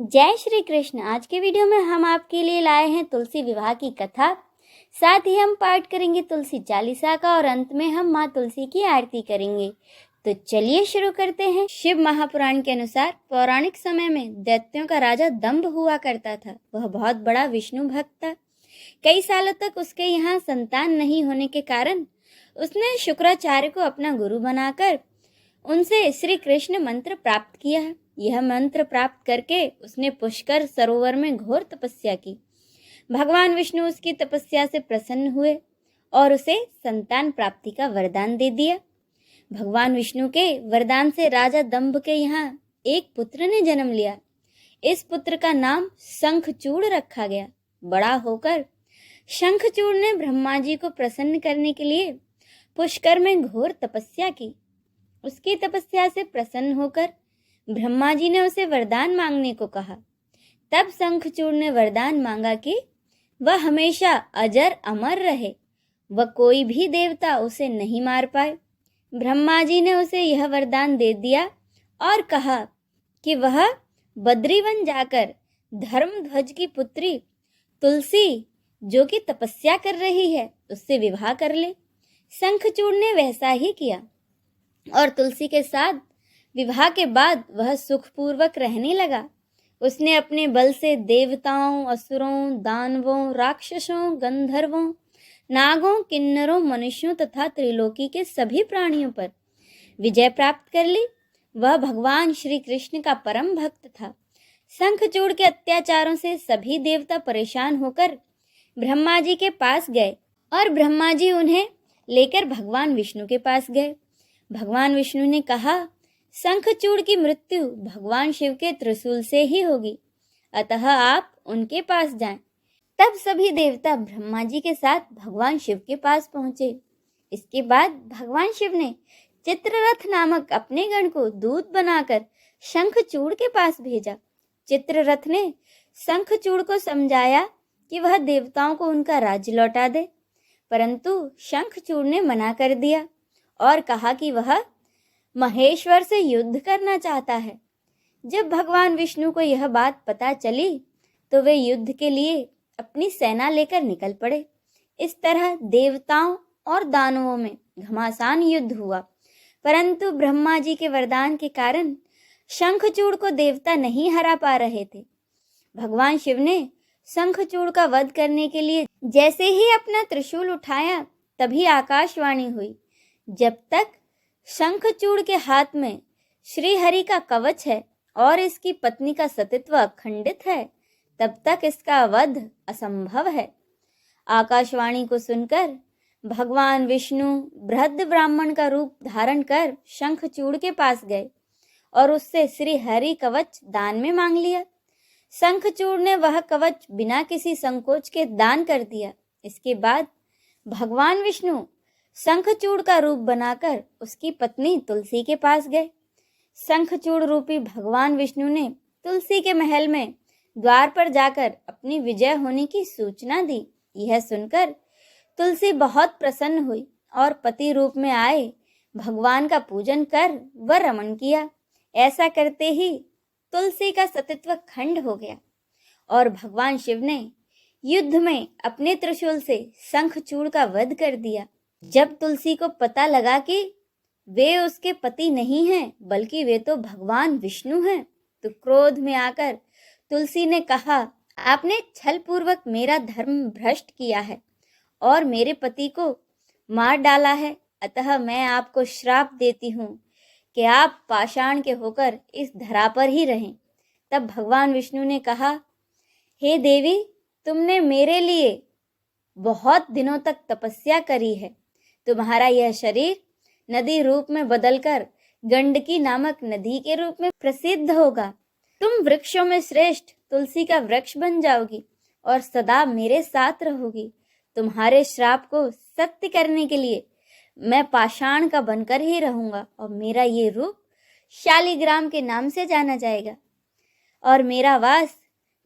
जय श्री कृष्ण। आज के वीडियो में हम आपके लिए लाए हैं तुलसी विवाह की कथा। साथ ही हम पाठ करेंगे तुलसी चालीसा का और अंत में हम माँ तुलसी की आरती करेंगे। तो चलिए शुरू करते हैं। शिव महापुराण के अनुसार पौराणिक समय में दैत्यों का राजा दंभ हुआ करता था। वह बहुत बड़ा विष्णु भक्त था। कई सालों तक उसके यहाँ संतान नहीं होने के कारण उसने शुक्राचार्य को अपना गुरु बनाकर उनसे श्री कृष्ण मंत्र प्राप्त किया है। यह मंत्र प्राप्त करके उसने पुष्कर सरोवर में घोर तपस्या की। भगवान विष्णु उसकी तपस्या से प्रसन्न हुए और उसे संतान प्राप्ति का वरदान दे दिया। भगवान विष्णु के वरदान से राजा दंभ के यहाँ एक पुत्र ने जन्म लिया। इस पुत्र का नाम शंखचूड़ रखा गया। बड़ा होकर शंखचूड़ ने ब्रह्मा जी को प्रसन्न करने के लिए पुष्कर में घोर तपस्या की। उसकी तपस्या से प्रसन्न होकर ब्रह्मा जी ने उसे वरदान मांगने को कहा। तब शंखचूड़ ने वरदान मांगा कि वह हमेशा अजर अमर रहे, वह कोई भी देवता उसे नहीं मार पाए। ब्रह्मा जी ने उसे यह वरदान दे दिया और कहा कि वह बद्रीवन जाकर धर्मध्वज की पुत्री तुलसी, जो कि तपस्या कर रही है, उससे विवाह कर ले। शंखचूड़ ने वैसा ही किया और तुलसी के साथ विवाह के बाद वह सुखपूर्वक रहने लगा। उसने अपने बल से देवताओं, असुरों, दानवों, राक्षसों, गंधर्वों, नागों, किन्नरों, मनुष्यों तथा त्रिलोकी के सभी प्राणियों पर विजय प्राप्त कर ली। वह भगवान श्री कृष्ण का परम भक्त था। शंखचूड़ के अत्याचारों से सभी देवता परेशान होकर ब्रह्मा जी के पास गए और ब्रह्मा जी उन्हें लेकर भगवान विष्णु के पास गए। भगवान विष्णु ने कहा, शंखचूड़ की मृत्यु भगवान शिव के त्रिशूल से ही होगी, अतः आप उनके पास जाएं। तब सभी देवता ब्रह्मा जी के साथ भगवान शिव के पास पहुंचे। इसके बाद भगवान शिव ने चित्ररथ नामक अपने गण को दूत बनाकर शंखचूड़ के पास भेजा। चित्ररथ ने शंखचूड़ को समझाया कि वह देवताओं को उनका राज्य लौटा दे, परंतु शंखचूड़ ने मना कर दिया और कहा कि वह महेश्वर से युद्ध करना चाहता है। जब भगवान विष्णु को यह बात पता चली तो वे युद्ध के लिए अपनी सेना लेकर निकल पड़े। इस तरह देवताओं और दानवों में घमासान युद्ध हुआ, परंतु ब्रह्मा जी के वरदान के कारण शंखचूड़ को देवता नहीं हरा पा रहे थे। भगवान शिव ने शंखचूड़ का वध करने के लिए जैसे ही अपना त्रिशूल उठाया, तभी आकाशवाणी हुई, जब तक शंखचूड़ के हाथ में श्री हरि का कवच है और इसकी पत्नी का सतीत्व अखंडित है, तब तक इसका वध असंभव है। आकाशवाणी को सुनकर भगवान विष्णु बृहद ब्राह्मण का रूप धारण कर शंखचूड़ के पास गए और उससे श्री हरि कवच दान में मांग लिया। शंखचूड़ ने वह कवच बिना किसी संकोच के दान कर दिया। इसके बाद भगवान विष्णु शंखचूड़ का रूप बनाकर उसकी पत्नी तुलसी के पास गए। शंखचूड़ रूपी भगवान विष्णु ने तुलसी के महल में द्वार पर जाकर अपनी विजय होने की सूचना दी। यह सुनकर तुलसी बहुत प्रसन्न हुई और पति रूप में आए भगवान का पूजन कर व रमण किया। ऐसा करते ही तुलसी का सतीत्व खंड हो गया और भगवान शिव ने युद्ध में अपने त्रिशूल से शंखचूड़ का वध कर दिया। जब तुलसी को पता लगा कि वे उसके पति नहीं हैं, बल्कि वे तो भगवान विष्णु हैं, तो क्रोध में आकर तुलसी ने कहा, आपने छलपूर्वक मेरा धर्म भ्रष्ट किया है और मेरे पति को मार डाला है, अतः मैं आपको श्राप देती हूँ कि आप पाषाण के होकर इस धरा पर ही रहें। तब भगवान विष्णु ने कहा, हे देवी, तुमने मेरे लिए बहुत दिनों तक तपस्या करी है। तुम्हारा यह शरीर नदी रूप में बदलकर गंडकी नामक नदी के रूप में प्रसिद्ध होगा। तुम वृक्षों में श्रेष्ठ तुलसी का वृक्ष बन जाओगी और सदा मेरे साथ रहोगी। तुम्हारे श्राप को सत्य करने के लिए मैं पाषाण का बनकर ही रहूंगा और मेरा ये रूप शालिग्राम के नाम से जाना जाएगा और मेरा वास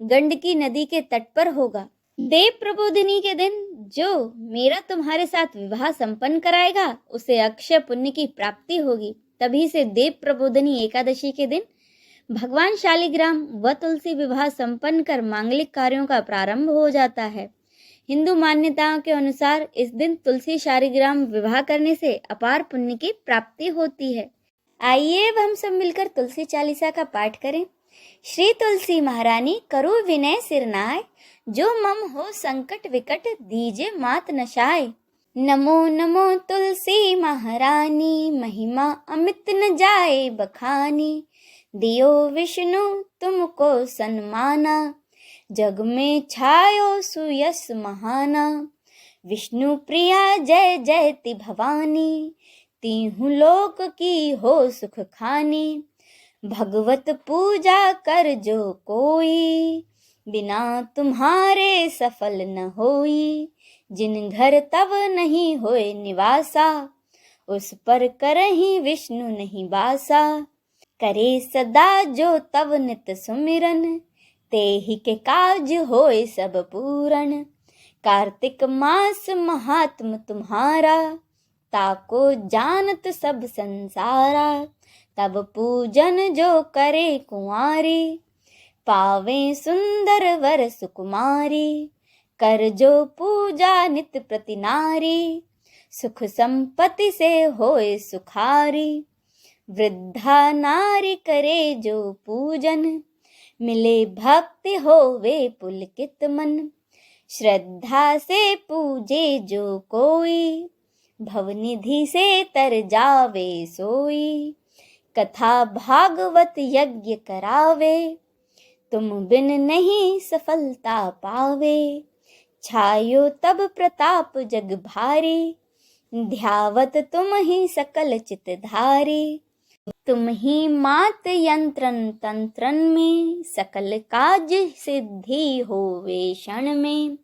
गंडकी नदी के तट पर होगा। देव प्रबोधिनी के दिन जो मेरा तुम्हारे साथ विवाह संपन्न कराएगा, उसे अक्षय पुण्य की प्राप्ति होगी। तभी से देव प्रबोधिनी एकादशी के दिन भगवान शालिग्राम व तुलसी विवाह संपन्न कर मांगलिक कार्यों का प्रारंभ हो जाता है। हिंदू मान्यताओं के अनुसार इस दिन तुलसी शालिग्राम विवाह करने से अपार पुण्य की प्राप्ति होती है। आइए अब हम सब मिलकर तुलसी चालीसा का पाठ करें। श्री तुलसी महारानी करु विनय सिरनाय, जो मम हो संकट विकट दीजे मात नशाय। नमो नमो तुलसी महारानी, महिमा अमित न जाए बखानी। दियो विष्णु तुमको सन्माना, जग में छायो सुयस महाना। विष्णु प्रिया जय जयति भवानी, तीहु लोक की हो सुख खानी। भगवत पूजा कर जो कोई, बिना तुम्हारे सफल न होई। जिन घर तब नहीं होए निवासा, उस पर करहि विष्णु नहीं बासा। करे सदा जो तब नित सुमिरन, तेहि के काज होए सब पूरन। कार्तिक मास महात्म तुम्हारा, ताको जानत सब संसारा। तब पूजन जो करे कुंवारी, पावे सुंदर वर सुकुमारी। कर जो पूजा नित प्रति नारी, सुख संपत्ति से होए सुखारी। वृद्धा नारी करे जो पूजन, मिले भक्ति होवे पुलकित मन। श्रद्धा से पूजे जो कोई, भवनिधि से तर जावे सोई। कथा भागवत यज्ञ करावे, तुम बिन नहीं सफलता पावे। छायो तब प्रताप जग भारी, ध्यावत तुम ही सकल चितधारी। तुम ही मात यंत्रन तंत्रन में, सकल काज सिद्धि होवे क्षण में।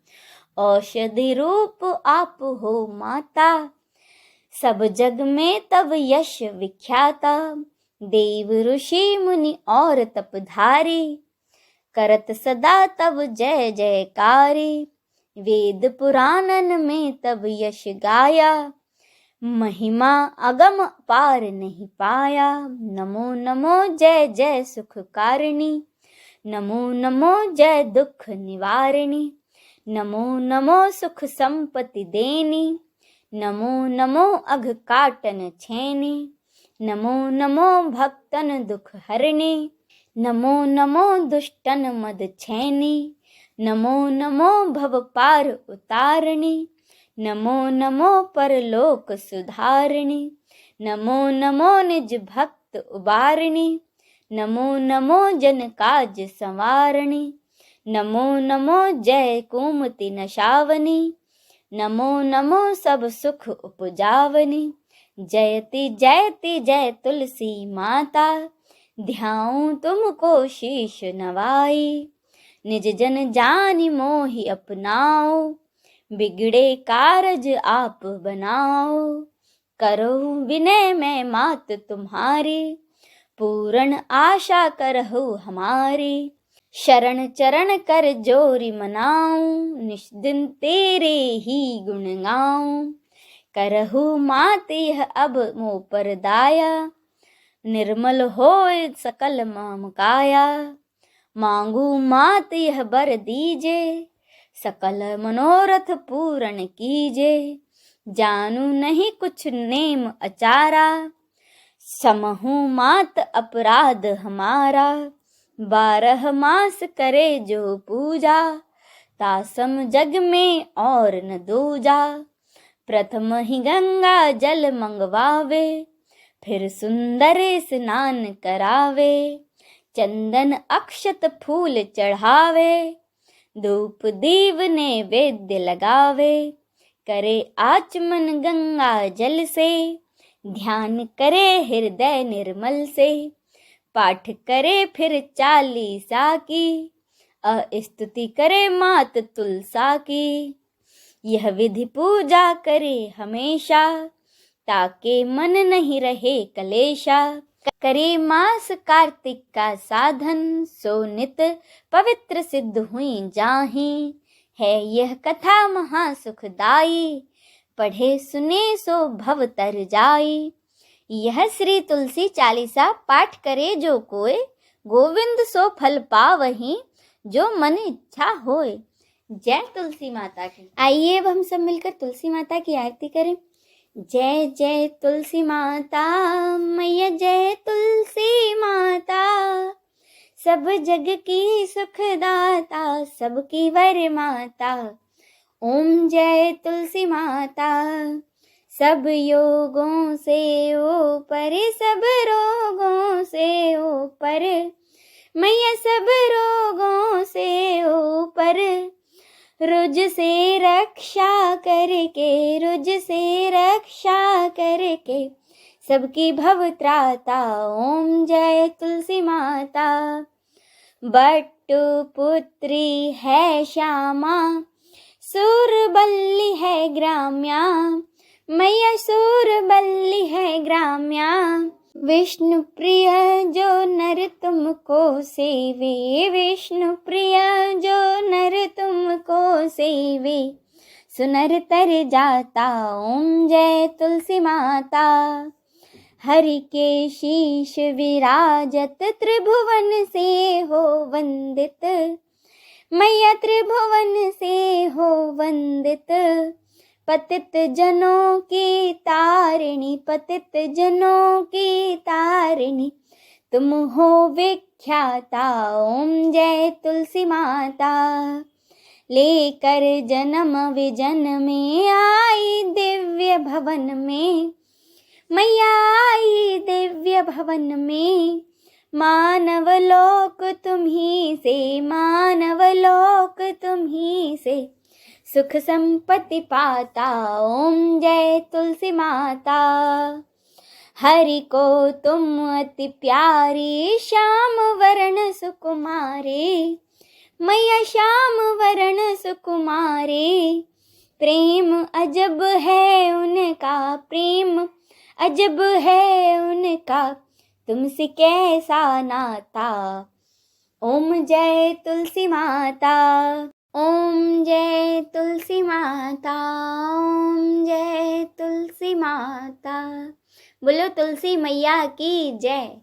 औषधि रूप आप हो माता, सब जग में तब यश विख्याता। देव ऋषि मुनि और तपधारी, करत सदा तब जय जयकारी। वेद पुराणन में तब यश गाया, महिमा अगम पार नहीं पाया। नमो नमो जय जय सुख कारिणी, नमो नमो जय दुख निवारिणी। नमो नमो सुख संपत्ति देनी, नमो नमो अघ काटन छेनी। नमो नमो भक्तन दुख हरणी, नमो नमो दुष्टन मद छेनी। नमो नमो भव पार उतारणी, नमो नमो परलोक सुधारिणी। नमो नमो निज भक्त उबारिणी, नमो नमो जन काज संवारिणी। नमो नमो जय कुमति नशावनी, नमो नमो सब सुख उपजावनी। जयति जयति जय तुलसी माता, ध्याऊं तुमको शीश नवाई। निज जन जानि मोहि अपनाओ, बिगड़े कारज आप बनाओ। करो विनय मैं मात तुम्हारी, पूर्ण आशा करहु हमारी। शरण चरण कर जोरी मनाऊं, निश दिन तेरे ही गुण गाऊं। करहु मात यह अब मोह पर दाया, निर्मल होए सकल मम काया। मांगू मात यह बर दीजे, सकल मनोरथ पूर्ण कीजे। जानू नहीं कुछ नेम अचारा, समहु मात अपराध हमारा। 12 मास करे जो पूजा, तासम जग में और न दूजा। प्रथम ही गंगा जल मंगवावे, फिर सुंदर स्नान करावे। चंदन अक्षत फूल चढ़ावे, धूप दीव नैवेद्य लगावे। करे आचमन गंगा जल से, ध्यान करे हृदय निर्मल से। पाठ करे फिर चालीसा की, स्तुति करे मात तुलसा की। यह विधि पूजा करे हमेशा, ताके मन नहीं रहे कलेशा। करे मास कार्तिक का साधन, सो नित पवित्र सिद्ध हुई जाहि। है यह कथा महासुखदाई, पढ़े सुने सो भव तर जाई। यह श्री तुलसी चालीसा पाठ करे जो कोय, गोविंद सो फल पावहीं, जो मन इच्छा होए। जय तुलसी माता की। आइए अब हम सब मिलकर तुलसी माता की आरती करें। जय जय तुलसी माता मैया, जय तुलसी माता, सब जग की सुखदाता, सबकी वर माता। ओम जय तुलसी माता, सब योगों से ऊपर, सब रोगों से ऊपर, मैया सब रोगों से ऊपर, रुज से रक्षा करके, रुज से रक्षा करके, सबकी भव त्राता। ओम जय तुलसी माता। बट्टु पुत्री है श्यामा, सूरबल्ली है ग्राम्या, मैया सूरबल्ली है ग्राम्या। विष्णु प्रिय जो नर तुमको सेवे, विष्णु प्रिय जो नर तुमको सेवे, सुनर तर जाता। ओम जय तुलसी माता। हरि के शीश विराजत, त्रिभुवन से हो वंदित, मैया त्रिभुवन से हो वंदित। पतित जनों की तारिणी, पतित जनों की तारिणी, तुम हो विख्याता। ओम जय तुलसी माता। लेकर जन्म विजन में आई दिव्य भवन में, मैया आई दिव्य भवन में। मानव लोक तुम्ही से, मानव लोक तुम्ही से, सुख संपत्ति पाता। ओम जय तुलसी माता। हरि को तुम अति प्यारी, श्याम वर्ण सुकुमारी, मैया श्याम वर्ण सुकुमारी। प्रेम अजब है उनका, प्रेम अजब है उनका, तुमसे कैसा नाता। ओम जय तुलसी माता। ओम जय तुलसी माता। ओम जय तुलसी माता। बोलो तुलसी मैया की जय।